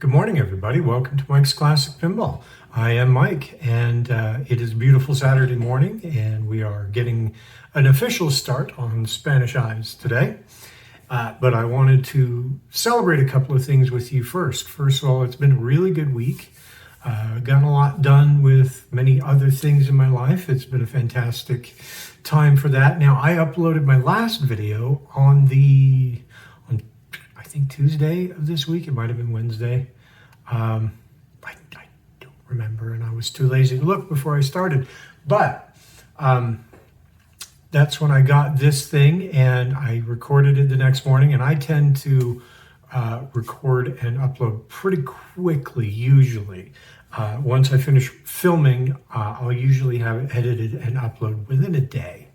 Good morning, everybody. Welcome to Mike's Classic Pinball. I am Mike, and it is a beautiful Saturday morning, and we are getting an official start on Spanish Eyes today. But I wanted to celebrate a couple of things with you first. First of all, it's been a really good week. Gotten a lot done with many other things in my life. It's been a fantastic time for that. Now, I uploaded my last video on I think Tuesday of this week. It might have been Wednesday. I don't remember, and I was too lazy to look before I started. But that's when I got this thing, and I recorded it the next morning. And I tend to record and upload pretty quickly, usually. Once I finish filming, I'll usually have it edited and upload within a day.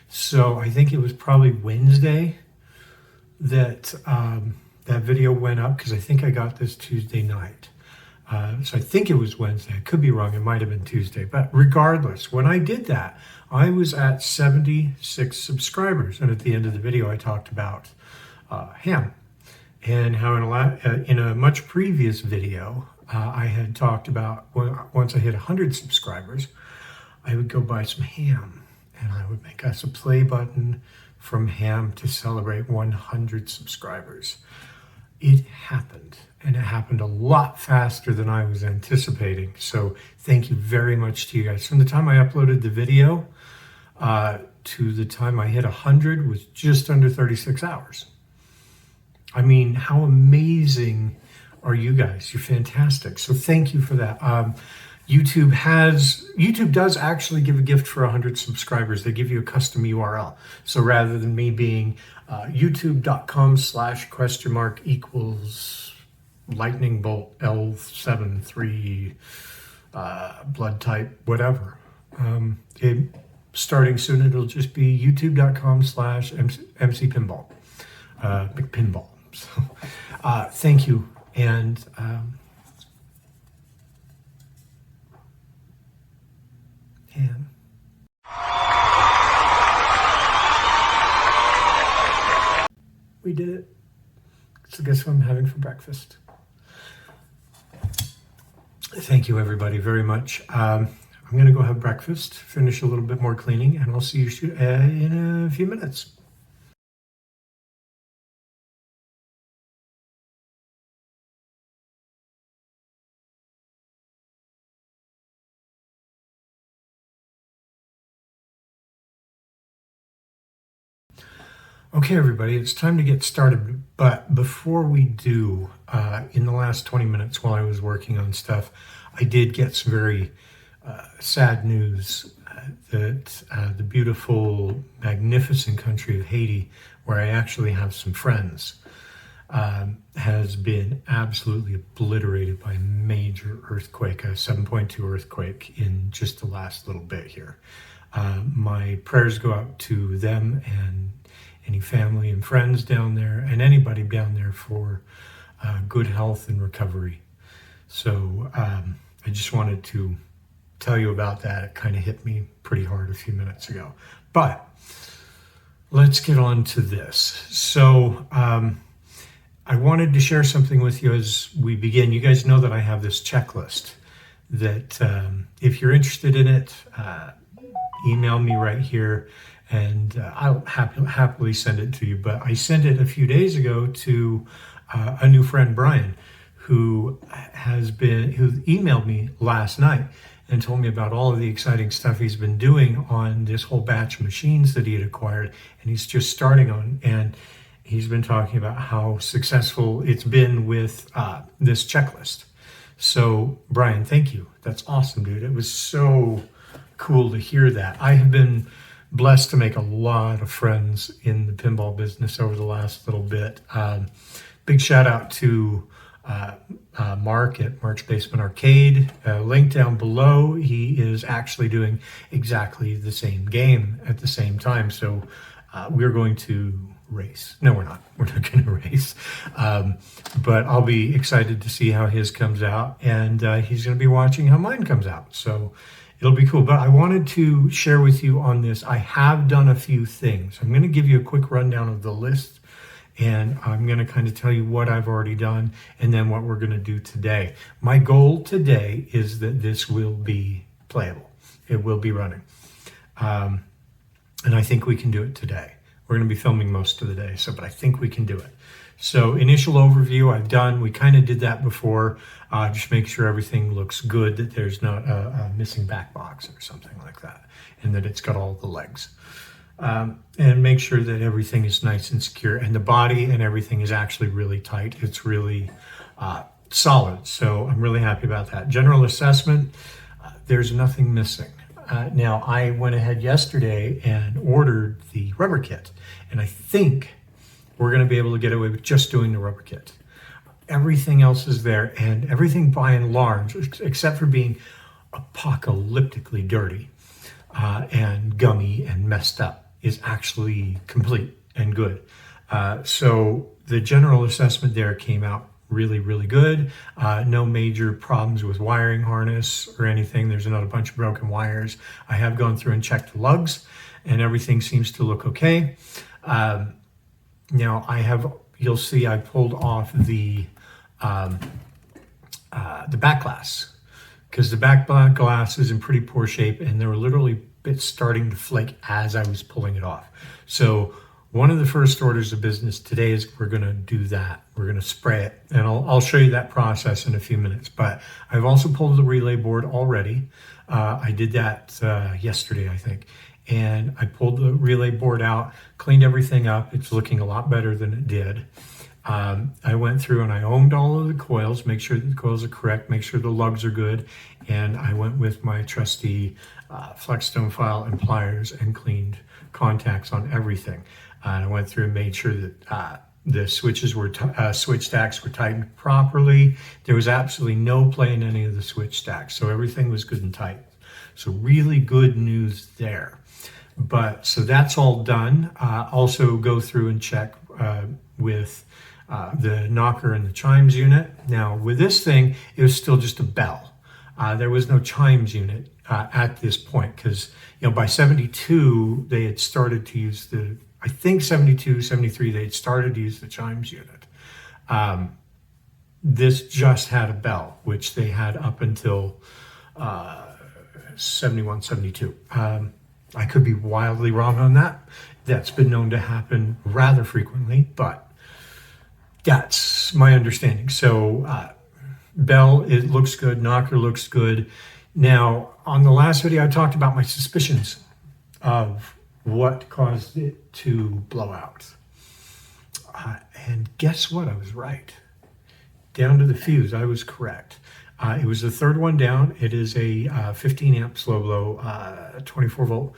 So I think it was probably Wednesday that that video went up, because I think I got this Tuesday night. So I think it was Wednesday. I could be wrong. It might have been Tuesday. But regardless, when I did that, I was at 76 subscribers. And at the end of the video, I talked about ham, and how in a much previous video, I had talked about once I hit 100 subscribers, I would go buy some ham, and I would make us a play button from ham to celebrate 100 subscribers. It happened, and it happened a lot faster than I was anticipating. So thank you very much to you guys. From the time I uploaded the video to the time I hit 100 was just under 36 hours. I mean, how amazing are you guys? You're fantastic. So thank you for that. YouTube does actually give a gift for 100 subscribers. They give you a custom URL. So rather than me being youtube.com/?= lightning bolt L73 blood type, whatever. Starting soon, it'll just be youtube.com/MC Pinball, McPinball. So thank you. And we did it. So guess what I'm having for breakfast? Thank you, everybody, very much. I'm going to go have breakfast, finish a little bit more cleaning, and I'll see you in a few minutes. Okay, everybody, it's time to get started. But before we do, in the last 20 minutes while I was working on stuff, I did get some very sad news that the beautiful, magnificent country of Haiti, where I actually have some friends, has been absolutely obliterated by a major earthquake, a 7.2 earthquake in just the last little bit here. My prayers go out to them and any family and friends down there, and anybody down there, for good health and recovery. So I just wanted to tell you about that. It kind of hit me pretty hard a few minutes ago. But let's get on to this. So I wanted to share something with you as we begin. You guys know that I have this checklist that if you're interested in it, email me right here, and I'll happily send it to you. But I sent it a few days ago to a new friend, Brian, who emailed me last night and told me about all of the exciting stuff he's been doing on this whole batch of machines that he had acquired, and he's just starting on. And he's been talking about how successful it's been with this checklist. So, Brian, thank you. That's awesome, dude. It was so cool to hear that. I have been blessed to make a lot of friends in the pinball business over the last little bit. Big shout out to Mark at Mark's Basement Arcade. Link down below. He is actually doing exactly the same game at the same time. So we're going to race. No, we're not. We're not going to race. But I'll be excited to see how his comes out. And he's going to be watching how mine comes out. So it'll be cool. But I wanted to share with you on this. I have done a few things. I'm going to give you a quick rundown of the list, and I'm going to kind of tell you what I've already done and then what we're going to do today. My goal today is that this will be playable. It will be running. And I think we can do it today. We're going to be filming most of the day, but I think we can do it. So initial overview I've done. We kind of did that before. Just make sure everything looks good, that there's not a missing back box or something like that, and that it's got all the legs. And make sure that everything is nice and secure, and the body and everything is actually really tight. It's really solid. So I'm really happy about that. General assessment, there's nothing missing. Now, I went ahead yesterday and ordered the rubber kit, and I think we're going to be able to get away with just doing the rubber kit. Everything else is there, and everything by and large, except for being apocalyptically dirty and gummy and messed up, is actually complete and good. So the general assessment there came out really, really good. No major problems with wiring harness or anything. There's not a bunch of broken wires. I have gone through and checked the lugs, and everything seems to look okay. Now you'll see I pulled off the back glass, because the back glass is in pretty poor shape, and there were literally bits starting to flake as I was pulling it off. So one of the first orders of business today is we're going to do that. We're going to spray it, and I'll show you that process in a few minutes. But I've also pulled the relay board already. I did that yesterday, I think. And I pulled the relay board out, cleaned everything up. It's looking a lot better than it did. I went through and I ohmed all of the coils, make sure that the coils are correct, make sure the lugs are good. And I went with my trusty Flexstone file and pliers and cleaned contacts on everything. And I went through and made sure that the switches were switch stacks were tightened properly. There was absolutely no play in any of the switch stacks, so everything was good and tight. So really good news there. But so that's all done. Also go through and check with the knocker and the chimes unit. Now with this thing, it was still just a bell. There was no chimes unit at this point, because by 72 they had started to use the, I think 72, 73 they had started to use the chimes unit. This just had a bell, which they had up until 71, 72. I could be wildly wrong on that. That's been known to happen rather frequently, but that's my understanding. So bell, it looks good. Knocker looks good. Now, on the last video, I talked about my suspicions of what caused it to blow out. And guess what? I was right. Down to the fuse, I was correct. It was the third one down. It is a 15 amp slow blow, 24 volt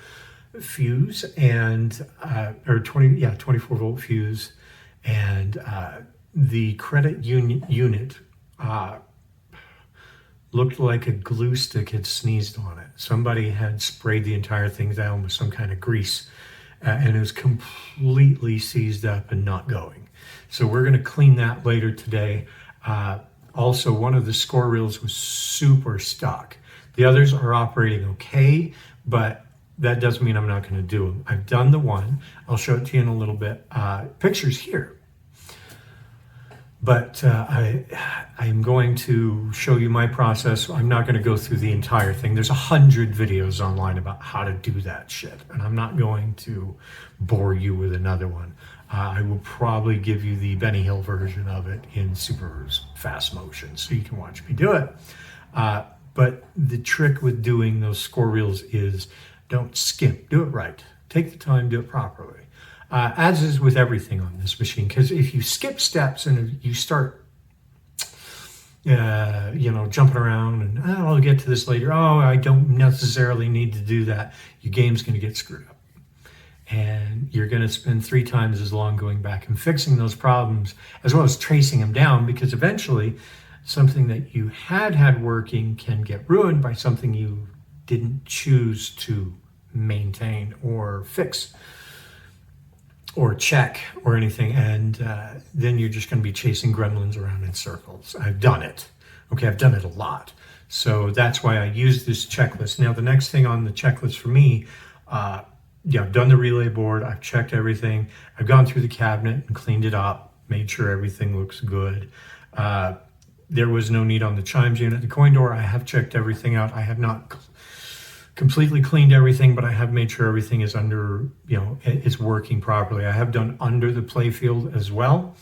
fuse, and 24 volt fuse, and the credit unit looked like a glue stick had sneezed on it. Somebody had sprayed the entire thing down with some kind of grease, and it was completely seized up and not going. So we're going to clean that later today. Also, one of the score reels was super stuck. The others are operating okay, but that doesn't mean I'm not going to do them. I've done the one. I'll show it to you in a little bit. Pictures here. But I'm going to show you my process. I'm not going to go through the entire thing. There's 100 videos online about how to do that shit, and I'm not going to bore you with another one. I will probably give you the Benny Hill version of it in super fast motion so you can watch me do it. But the trick with doing those score reels is don't skip. Do it right. Take the time, do it properly. As is with everything on this machine, because if you skip steps and you start jumping around and I'll get to this later, I don't necessarily need to do that, your game's going to get screwed up. And you're going to spend 3 times as long going back and fixing those problems, as well as tracing them down, because eventually something that you had working can get ruined by something you didn't choose to maintain or fix or check or anything. And then you're just going to be chasing gremlins around in circles. I've done it. Okay, I've done it a lot. So that's why I use this checklist. Now, the next thing on the checklist for me, yeah, I've done the relay board. I've checked everything. I've gone through the cabinet and cleaned it up, made sure everything looks good. There was no need on the chimes unit. The coin door, I have checked everything out. I have not completely cleaned everything, but I have made sure everything is under, is working properly. I have done under the playfield as well.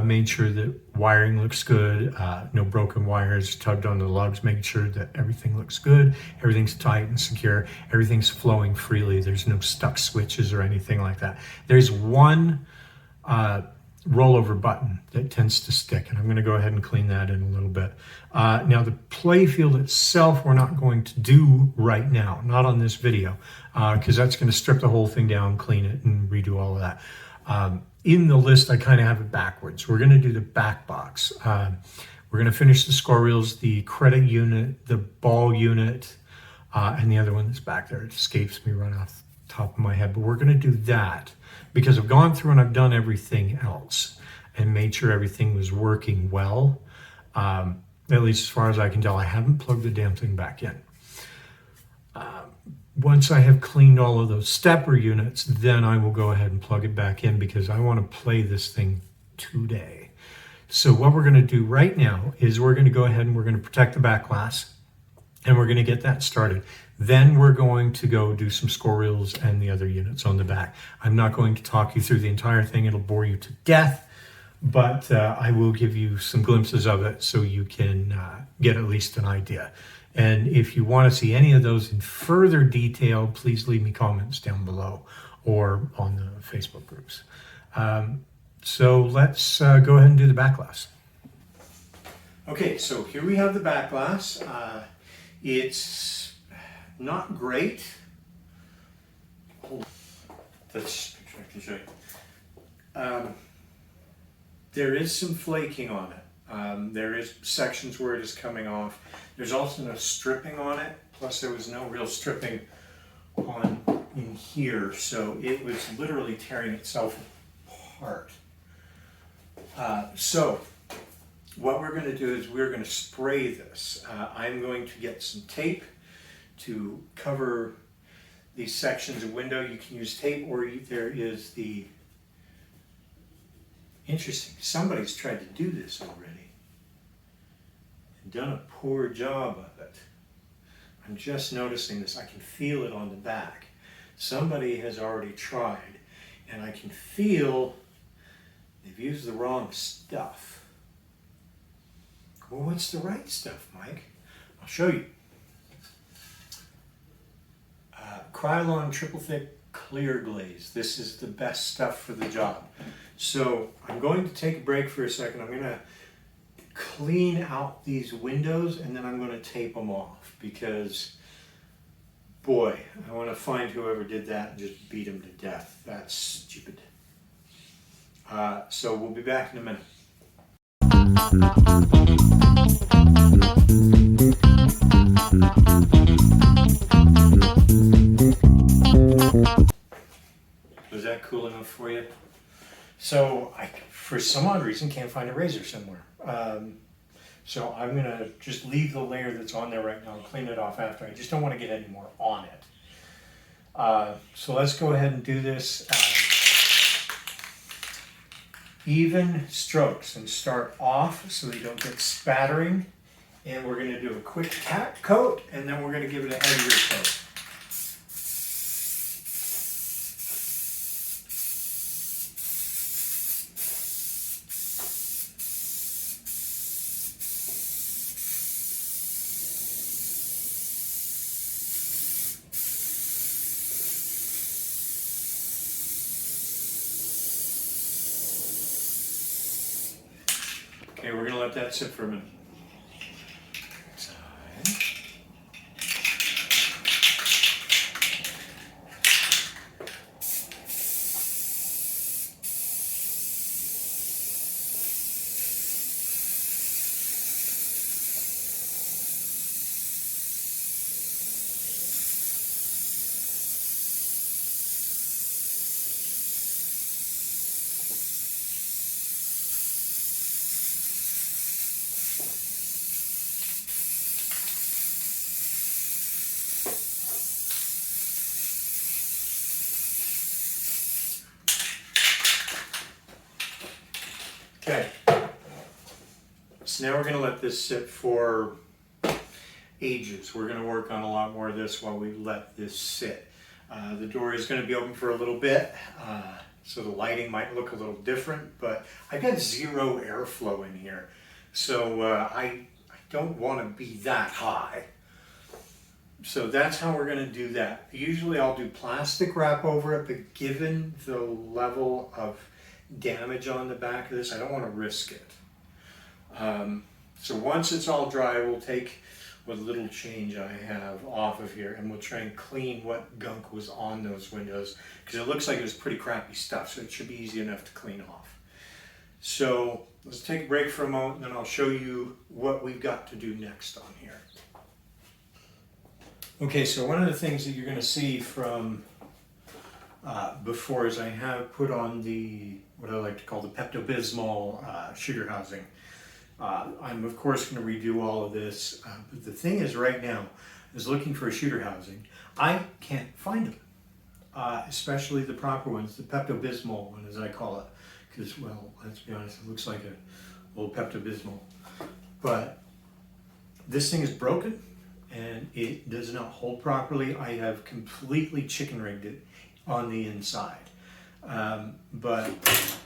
Made sure that wiring looks good, no broken wires, tugged on the lugs, made sure that everything looks good, everything's tight and secure, everything's flowing freely, there's no stuck switches or anything like that. There's one rollover button that tends to stick, and I'm going to go ahead and clean that in a little bit. Now the playfield itself we're not going to do right now, not on this video, because that's going to strip the whole thing down, clean it, and redo all of that. In the list, I kind of have it backwards. We're going to do the back box. We're going to finish the score reels, the credit unit, the ball unit, and the other one that's back there. It escapes me right off the top of my head, but we're going to do that because I've gone through and I've done everything else and made sure everything was working well. At least as far as I can tell, I haven't plugged the damn thing back in. Once I have cleaned all of those stepper units, then I will go ahead and plug it back in because I want to play this thing today. So what we're going to do right now is we're going to go ahead and we're going to protect the back glass and we're going to get that started. Then we're going to go do some score reels and the other units on the back. I'm not going to talk you through the entire thing. It'll bore you to death, but I will give you some glimpses of it so you can get at least an idea. And if you want to see any of those in further detail, please leave me comments down below or on the Facebook groups. So let's go ahead and do the back glass. Okay, so here we have the back glass. It's not great. This picture I can show you. There is some flaking on it. There is sections where it is coming off. There's also no stripping on it. Plus there was no real stripping on in here. So it was literally tearing itself apart. So what we're going to do is we're going to spray this. I'm going to get some tape to cover these sections of window. You can use tape or there is the... Interesting, somebody's tried to do this already and done a poor job of it. I'm just noticing this. I can feel it on the back. Somebody has already tried and I can feel they've used the wrong stuff. Well, what's the right stuff, Mike? I'll show you. Krylon triple thick clear glaze. This is the best stuff for the job. So I'm going to take a break for a second. I'm going to clean out these windows and then I'm going to tape them off because, boy, I want to find whoever did that and just beat them to death. That's stupid. So we'll be back in a minute. Was that cool enough for you? So I, for some odd reason, can't find a razor somewhere. So I'm going to just leave the layer that's on there right now and clean it off after. I just don't want to get any more on it. So let's go ahead and do this. Even strokes and start off so they don't get spattering. And we're going to do a quick tack coat and then we're going to give it a heavier coat. Okay, we're going to let that sit for a minute. now we're going to let this sit for ages. We're going to work on a lot more of this while we let this sit. The door is going to be open for a little bit, so the lighting might look a little different, but I've got zero airflow in here, so I don't want to be that high. So that's how we're going to do that. Usually I'll do plastic wrap over it, but given the level of damage on the back of this, I don't want to risk it. So once it's all dry, we'll take what little change I have off of here, and we'll try and clean what gunk was on those windows, because it looks like it was pretty crappy stuff, so it should be easy enough to clean off. So let's take a break for a moment, and then I'll show you what we've got to do next on here. Okay, so one of the things that you're going to see from before is I have put on the, what I like to call the Pepto-Bismol sugar housing. I'm of course going to redo all of this, but the thing is right now is looking for a shooter housing. I can't find them, especially the proper ones, the Pepto-Bismol one as I call it, because, well, let's be honest, it looks like an old Pepto-Bismol. But this thing is broken and it does not hold properly. I have completely chicken rigged it on the inside, but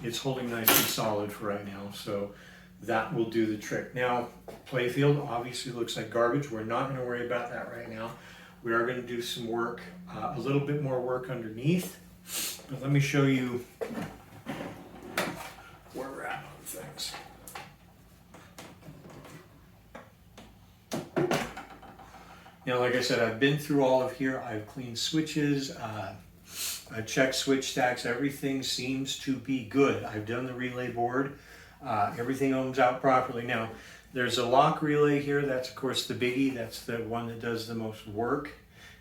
it's holding nice and solid for right now, so that will do the trick. Now, playfield obviously looks like garbage. We're not going to worry about that right now. We are going to do some work, a little bit more work underneath. But let me show you where we're at on things. Now, like I said, I've been through all of here. I've cleaned switches. I've checked switch stacks. Everything seems to be good. I've done the relay board. Everything ohms out properly. Now, there's a lock relay here. That's, of course, the biggie. That's the one that does the most work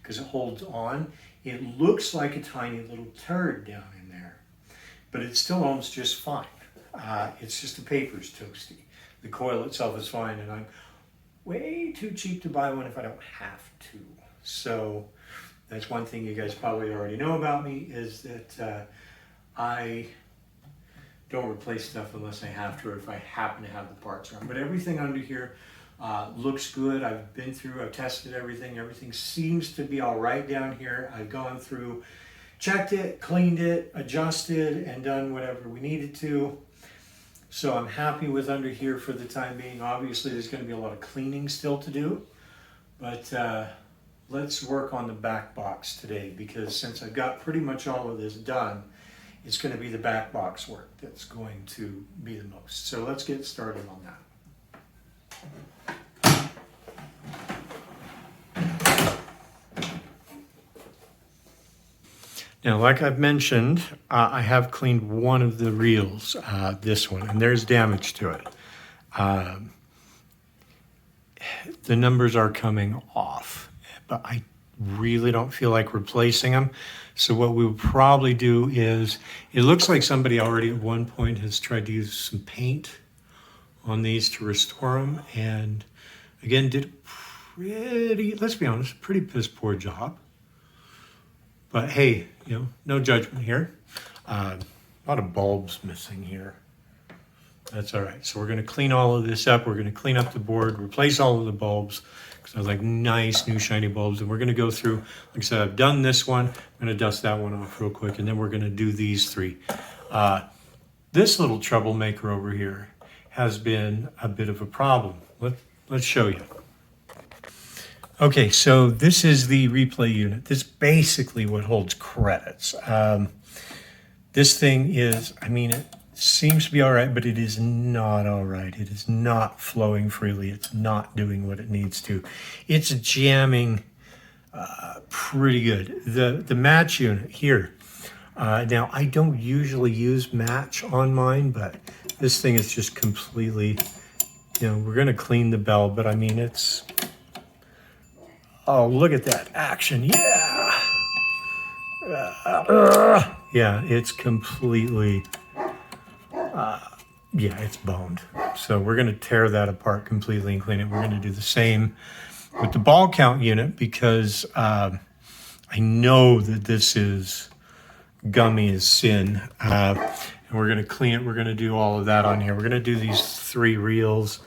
because it holds on. It looks like a tiny little turd down in there, but it still ohms just fine. It's just the paper's toasty. The coil itself is fine, and I'm way too cheap to buy one if I don't have to. So that's one thing you guys probably already know about me, is that I don't replace stuff unless I have to, or if I happen to have the parts on. But everything under here looks good. I've been through, I've tested everything. Everything seems to be all right down here. I've gone through, checked it, cleaned it, adjusted, and done whatever we needed to. So I'm happy with under here for the time being. Obviously, there's going to be a lot of cleaning still to do, but let's work on the back box today, because since I've got pretty much all of this done, it's going to be the back box work that's going to be the most. So let's get started on that. Now, like I've mentioned, I have cleaned one of the reels, this one, and there's damage to it. The numbers are coming off, but I really don't feel like replacing them. So what we will probably do is, it looks like somebody already at one point has tried to use some paint on these to restore them, and again did a pretty, let's be honest, pretty piss poor job. But hey, you know, no judgment here. A lot of bulbs missing here. That's all right. So we're going to clean all of this up. We're going to clean up the board, replace all of the bulbs, because I like nice new shiny bulbs. And we're going to go through, like I said, I've done this one. I'm going to dust that one off real quick, and then we're going to do these three. This little troublemaker over here has been a bit of a problem. Let's show you. Okay, so this is the replay unit. This is basically what holds credits. This thing is, I mean, it seems to be all right, but it is not all right. It is not flowing freely. It's not doing what it needs to. It's jamming pretty good. The match unit here. Now, I don't usually use match on mine, but this thing is just completely, you know, we're going to clean the bell, but I mean, it's, oh, look at that action. Yeah. Yeah, it's completely, yeah, it's boned. So we're going to tear that apart completely and clean it. We're going to do the same with the ball count unit, because I know that this is gummy as sin. And we're going to clean it. We're going to do all of that on here. We're going to do these three reels.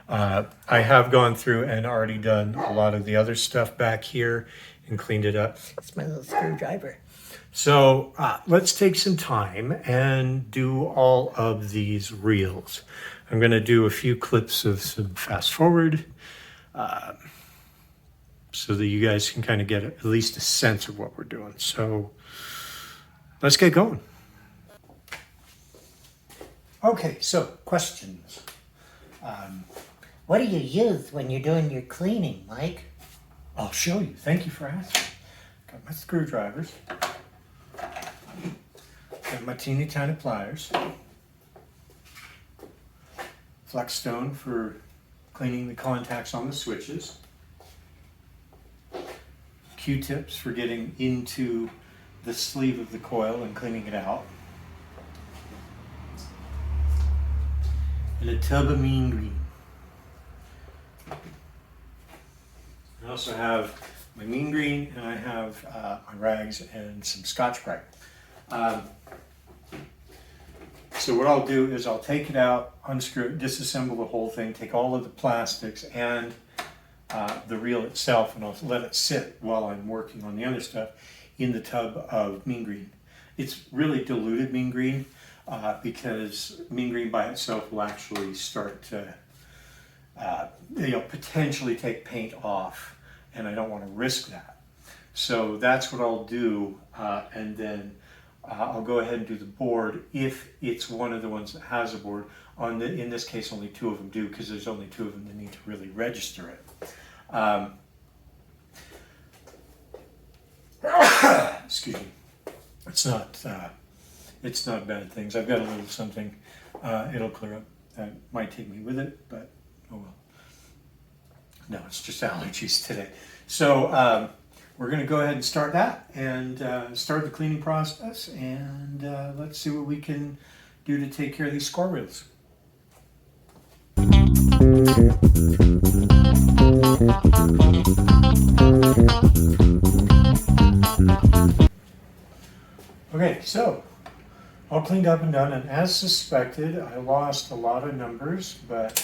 I have gone through and already done a lot of the other stuff back here and cleaned it up. It's my little screwdriver. So let's take some time and do all of these reels. I'm going to do a few clips of some fast forward so that you guys can kind of get at least a sense of what we're doing. So let's get going. Okay, so questions. What do you use when you're doing your cleaning, Mike? I'll show you. Thank you for asking. Got my screwdrivers. Got my teeny tiny pliers. Flex stone for cleaning the contacts on the switches. Q-tips for getting into the sleeve of the coil and cleaning it out. And a tub of mean green. I also have my mean green, and I have my rags and some Scotch-Brite. So what I'll do is I'll take it out, unscrew it, disassemble the whole thing, take all of the plastics and the reel itself, and I'll let it sit while I'm working on the other stuff in the tub of mean green. It's really diluted mean green because mean green by itself will actually start to potentially take paint off, and I don't want to risk that. So that's what I'll do, and then I'll go ahead and do the board if it's one of the ones that has a board. In this case, only 2 of them do, because there's only 2 of them that need to really register it. Excuse me. It's not bad things. I've got a little something. It'll clear up. That might take me with it, but oh well. No, it's just allergies today. So we're going to go ahead and start that and start the cleaning process, and let's see what we can do to take care of these score reels. Okay, so all cleaned up and done, and as suspected, I lost a lot of numbers, but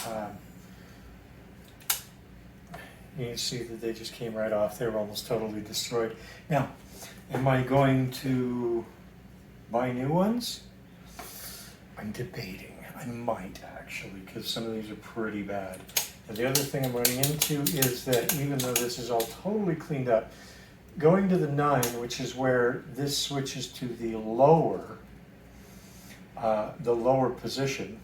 you can see that they just came right off. They were almost totally destroyed. Now, am I going to buy new ones? I'm debating. I might actually, because some of these are pretty bad. And the other thing I'm running into is that even though this is all totally cleaned up, going to the 9, which is where this switches to the lower position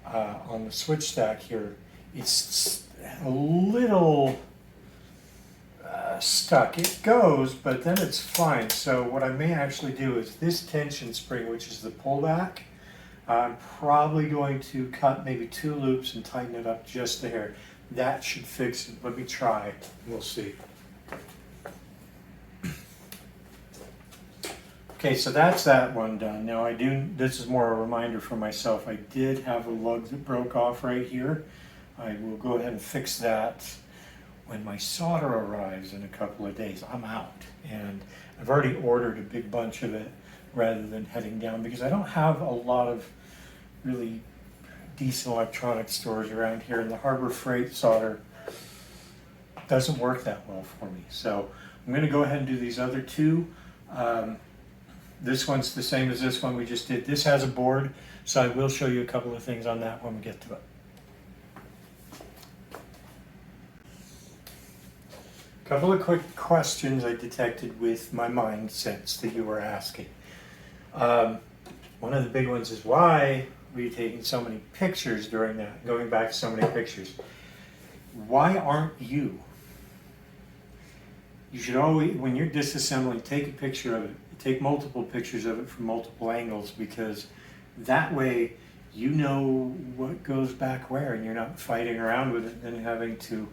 on the switch stack here, it's a little stuck. It goes, but then it's fine. So what I may actually do is this tension spring, which is the pullback, I'm probably going to cut maybe 2 loops and tighten it up just a hair. That should fix it. Let me try. We'll see. Okay, so that's that one done. Now this is more a reminder for myself. I did have a lug that broke off right here. I will go ahead and fix that when my solder arrives in a couple of days. I'm out, and I've already ordered a big bunch of it rather than heading down, because I don't have a lot of really decent electronics stores around here, and the Harbor Freight solder doesn't work that well for me. So I'm going to go ahead and do these other 2. This one's the same as this one we just did. This has a board, so I will show you a couple of things on that when we get to it. A couple of quick questions I detected with my mind sense that you were asking. One of the big ones is, why were you taking so many pictures during that, going back so many pictures? Why aren't you? You should always, when you're disassembling, take a picture of it. Take multiple pictures of it from multiple angles, because that way you know what goes back where, and you're not fighting around with it and having to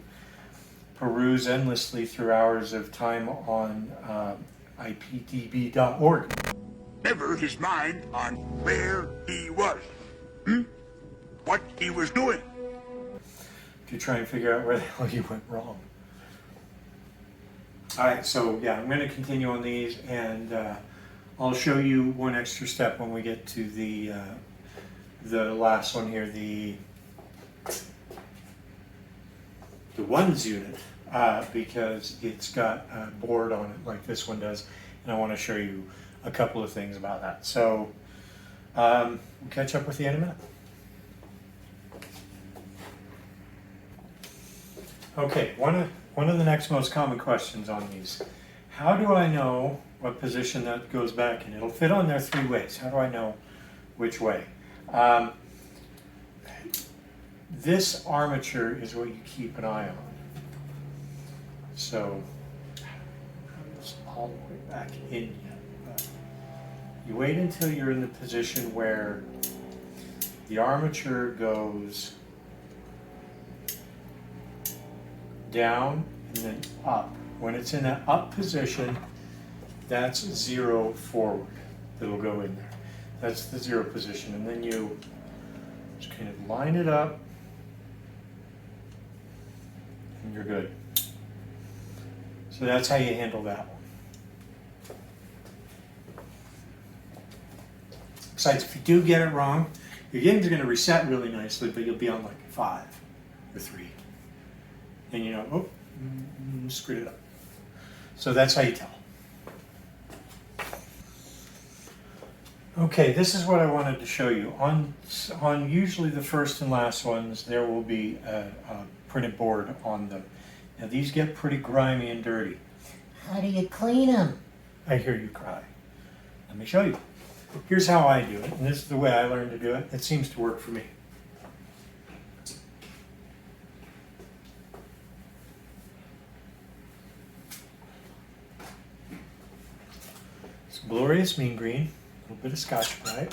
peruse endlessly through hours of time on ipdb.org. Never his mind on where he was, what he was doing, to try and figure out where the hell you went wrong. All right, so yeah, I'm going to continue on these, and I'll show you one extra step when we get to the last one here, the the ones unit because it's got a board on it like this one does, and I want to show you a couple of things about that. So we'll catch up with you in a minute. Okay, one of the next most common questions on these: how do I know what position that goes back in? It'll fit on there three ways. How do I know which way? This armature is what you keep an eye on. So it's all the way back in yet. But you wait until you're in the position where the armature goes down and then up. When it's in that up position, that's 0 forward that'll go in there. That's the 0 position. And then you just kind of line it up and you're good. So that's how you handle that one. Besides, if you do get it wrong, your game's going to reset really nicely, but you'll be on like 5 or 3. And you know, oh, screwed it up. So that's how you tell. Okay, this is what I wanted to show you. On usually the first and last ones, there will be a printed board on them. Now these get pretty grimy and dirty. How do you clean them? I hear you cry. Let me show you. Here's how I do it, and this is the way I learned to do it. It seems to work for me. Some glorious mean green, a little bit of Scotch-Brite.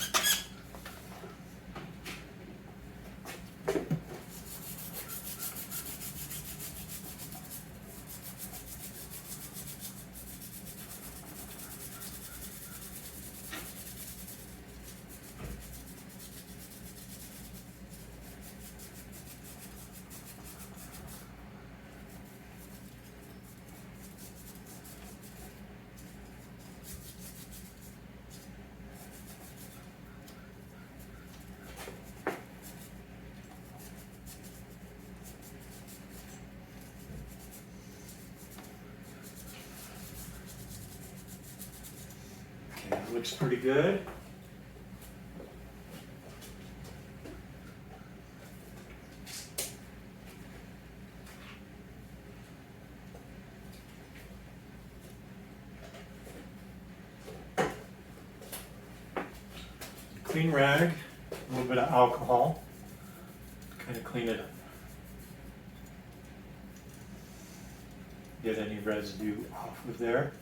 That looks pretty good. Clean rag, a little bit of alcohol to kind of clean it up. Get any residue off of there.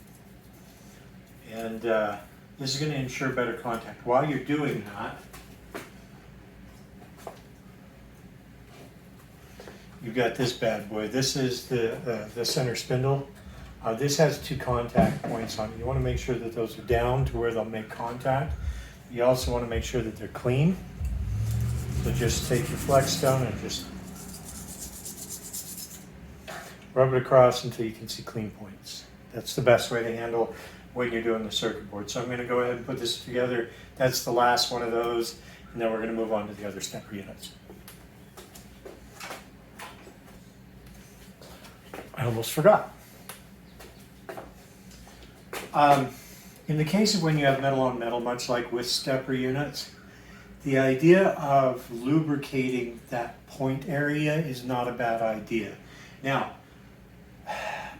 And this is going to ensure better contact. While you're doing that, you've got this bad boy. This is the center spindle. This has 2 contact points on it. You want to make sure that those are down to where they'll make contact. You also want to make sure that they're clean. So just take your flex stone and just rub it across until you can see clean points. That's the best way to handle when you're doing the circuit board. So I'm going to go ahead and put this together. That's the last one of those, and then we're going to move on to the other stepper units. I almost forgot. In the case of when you have metal on metal, much like with stepper units, the idea of lubricating that point area is not a bad idea. Now,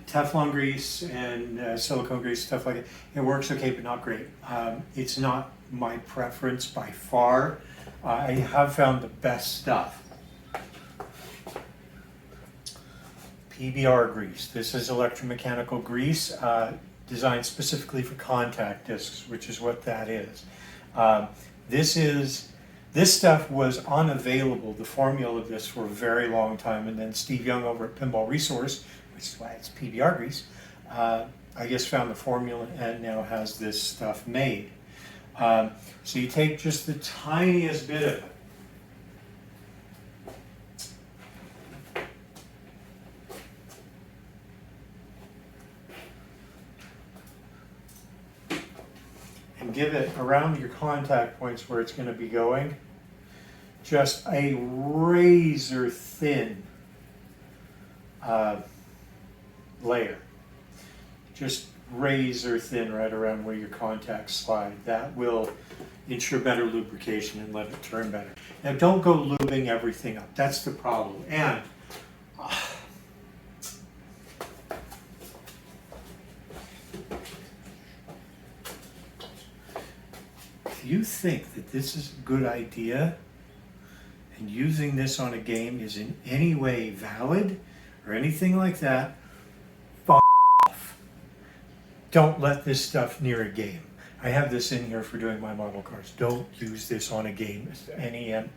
Teflon grease and silicone grease, stuff like it, it works okay, but not great. It's not my preference by far. I have found the best stuff. PBR grease. This is electromechanical grease designed specifically for contact discs, which is what that is. This stuff was unavailable, the formula of this, for a very long time, and then Steve Young over at Pinball Resource, which is why it's PBR grease, I guess found the formula and now has this stuff made. So you take just the tiniest bit of it, and give it around your contact points where it's going to be going, just a razor thin layer. Just razor thin right around where your contacts slide. That will ensure better lubrication and let it turn better. Now don't go lubing everything up. That's the problem. And if you think that this is a good idea and using this on a game is in any way valid or anything like that, f off. Don't let this stuff near a game. I have this in here for doing my model cars. Don't use this on a game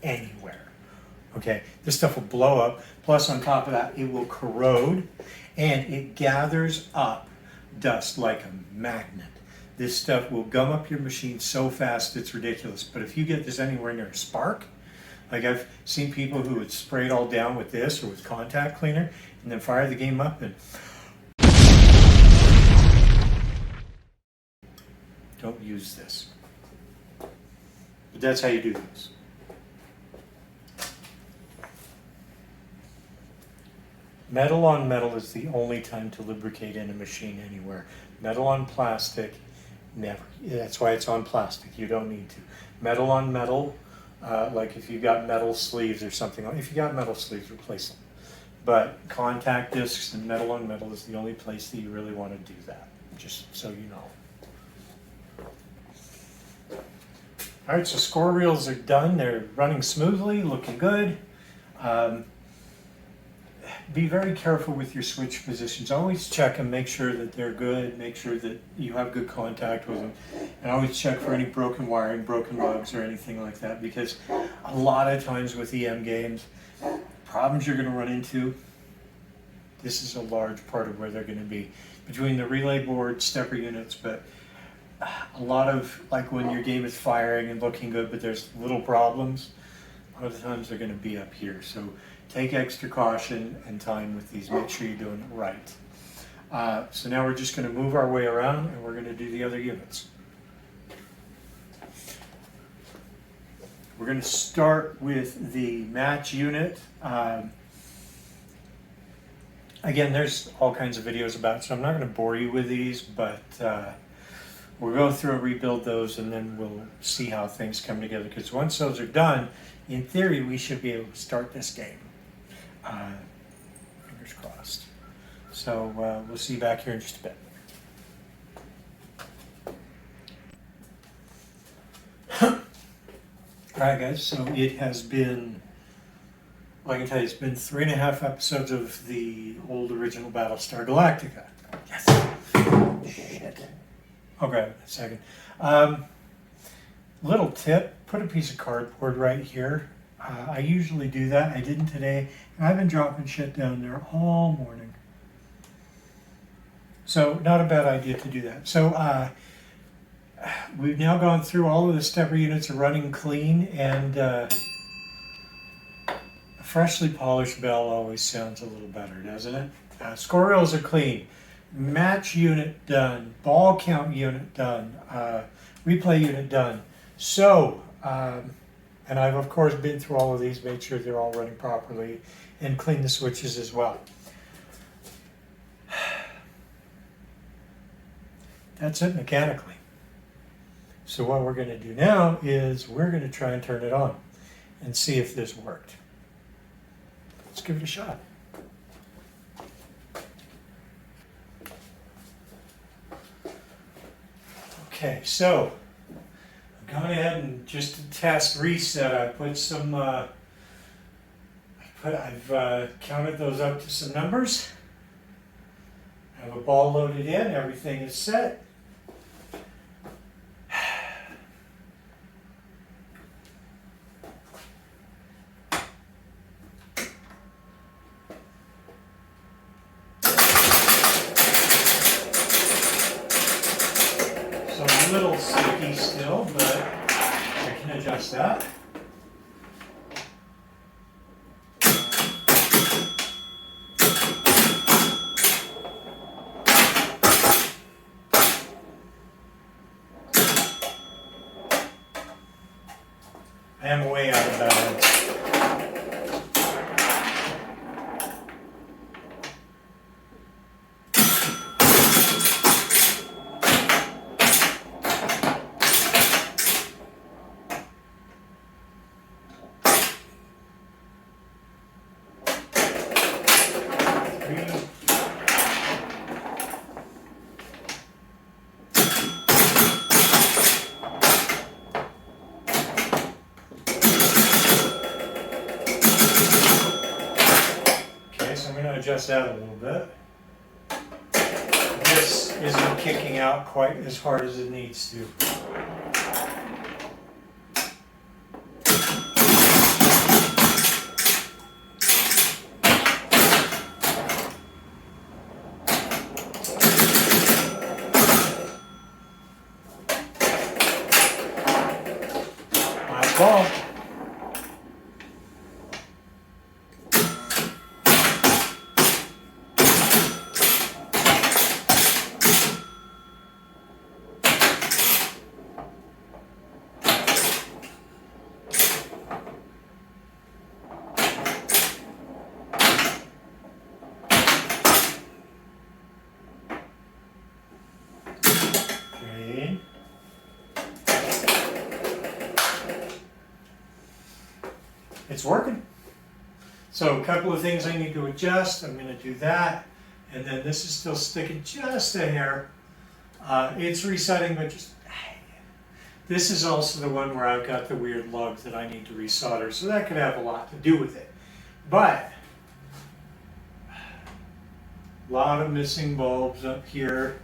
anywhere. Okay, this stuff will blow up. Plus, on top of that, it will corrode and it gathers up dust like a magnet. This stuff will gum up your machine so fast it's ridiculous. But if you get this anywhere near a spark, like I've seen people who would spray it all down with this or with contact cleaner and then fire the game up and don't use this. But that's how you do this. Metal on metal is the only time to lubricate in a machine anywhere. Metal on plastic, never. That's why it's on plastic. You don't need to. Metal on metal, like if you've got metal sleeves or something. If you got metal sleeves, replace them. But contact discs and metal on metal is the only place that you really want to do that. Just so you know. All right, so score reels are done. They're running smoothly, looking good. Be very careful with your switch positions. Always check and make sure that they're good. Make sure that you have good contact with them. And always check for any broken wiring, broken lugs, or anything like that. Because a lot of times with EM games, problems you're going to run into, this is a large part of where they're going to be. Between the relay board, stepper units, but a lot of, like when your game is firing and looking good, but there's little problems, a lot of the times they're going to be up here. So take extra caution and time with these. Make sure you're doing it right. So now we're just going to move our way around and we're going to do the other units. We're going to start with the match unit. Again, there's all kinds of videos about it, so I'm not going to bore you with these, but we'll go through and rebuild those and then we'll see how things come together. Because once those are done, in theory, we should be able to start this game. Fingers crossed. So we'll see you back here in just a bit. Alright guys, so it has been, well, I can tell you, it's been 3.5 episodes of the old original Battlestar Galactica. Yes! Shit. I'll grab it in a second. Little tip, put a piece of cardboard right here. I usually do that. I didn't today. And I've been dropping shit down there all morning. So not a bad idea to do that. So we've now gone through all of the stepper units are running clean, and a freshly polished bell always sounds a little better, doesn't it? Score reels are clean. Match unit done. Ball count unit done. Replay unit done. So, and I've of course been through all of these, made sure they're all running properly, and clean the switches as well. That's it mechanically. So what we're going to do now is we're going to try and turn it on and see if this worked. Let's give it a shot. Okay, so I've gone ahead and just to test reset, I put some, I've counted those up to some numbers. I have a ball loaded in, everything is set. A little sticky still, but I can adjust that. I am way out of balance. to adjust that a little bit. This isn't kicking out quite as hard as it needs to. Nice ball. Okay. It's working. So a couple of things I need to adjust. I'm going to do that. And then this is still sticking just a hair. It's resetting, but just... This is also the one where I've got the weird lug that I need to resolder. So that could have a lot to do with it. But a lot of missing bulbs up here.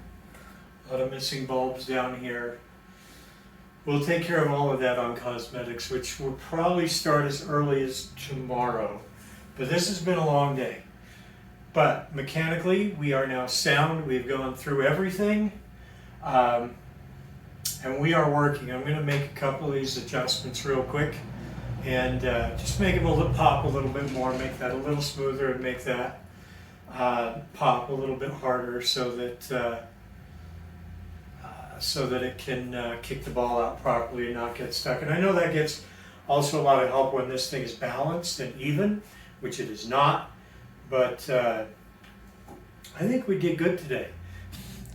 A lot of missing bulbs down here. We'll take care of all of that on cosmetics, which will probably start as early as tomorrow. But this has been a long day. But mechanically, we are now sound. We've gone through everything. And we are working. I'm going to make a couple of these adjustments real quick. And just make it pop a little bit more, make that a little smoother, and make that pop a little bit harder so that it can kick the ball out properly and not get stuck. And I know that gets also a lot of help when this thing is balanced and even, which it is not. But I think we did good today.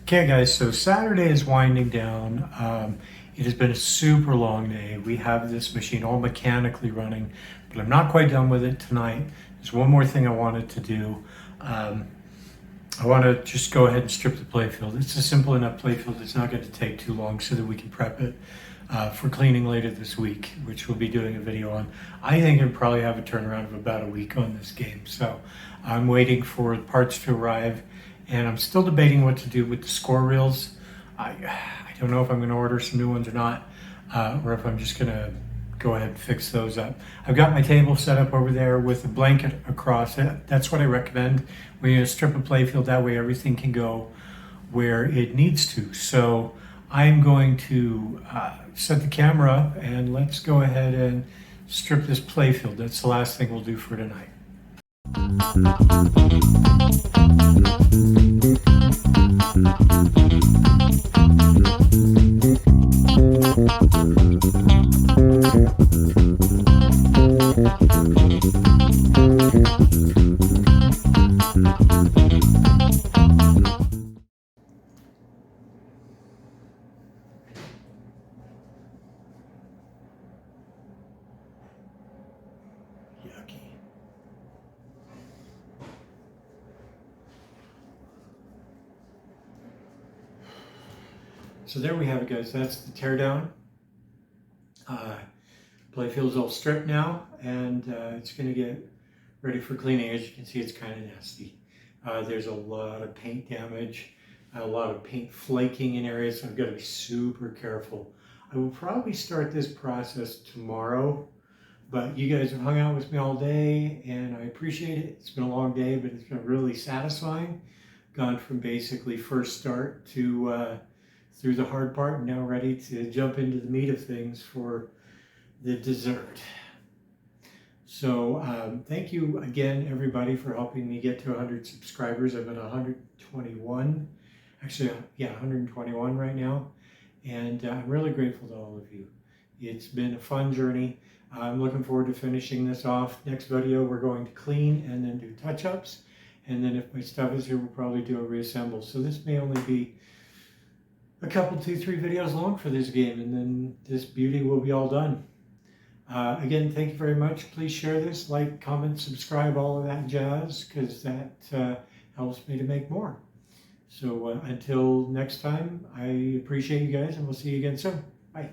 Okay guys, so Saturday is winding down. It has been a super long day. We have this machine all mechanically running, but I'm not quite done with it tonight. There's one more thing I wanted to do. I want to just go ahead and strip the playfield. It's a simple enough playfield. It's not going to take too long so that we can prep it for cleaning later this week, which we'll be doing a video on. I think I'll probably have a turnaround of about a week on this game. So I'm waiting for the parts to arrive, and I'm still debating what to do with the score reels. I don't know if I'm going to order some new ones or not, or if I'm just going to go ahead and fix those up. I've got my table set up over there with a blanket across it. That's what I recommend. When you strip a playfield, that way everything can go where it needs to. So I'm going to set the camera up and let's go ahead and strip this playfield. That's the last thing we'll do for tonight. Yucky. So there we have it, guys. That's the teardown. Playfield's all stripped now, and it's going to get ready for cleaning. As you can see, it's kind of nasty. There's a lot of paint damage, a lot of paint flaking in areas, so I've got to be super careful. I will probably start this process tomorrow, but you guys have hung out with me all day, and I appreciate it. It's been a long day, but it's been really satisfying. Gone from basically first start to through the hard part, and now ready to jump into the meat of things for the dessert. So thank you again, everybody, for helping me get to 100 subscribers. I'm at 121, actually, yeah, 121 right now. And I'm really grateful to all of you. It's been a fun journey. I'm looking forward to finishing this off. Next video, we're going to clean and then do touch-ups. And then if my stuff is here, we'll probably do a reassemble. So this may only be a couple, 2-3 videos long for this game, and then this beauty will be all done. Again, thank you very much. Please share this, like, comment, subscribe, all of that jazz, because that helps me to make more. So until next time, I appreciate you guys, and we'll see you again soon. Bye.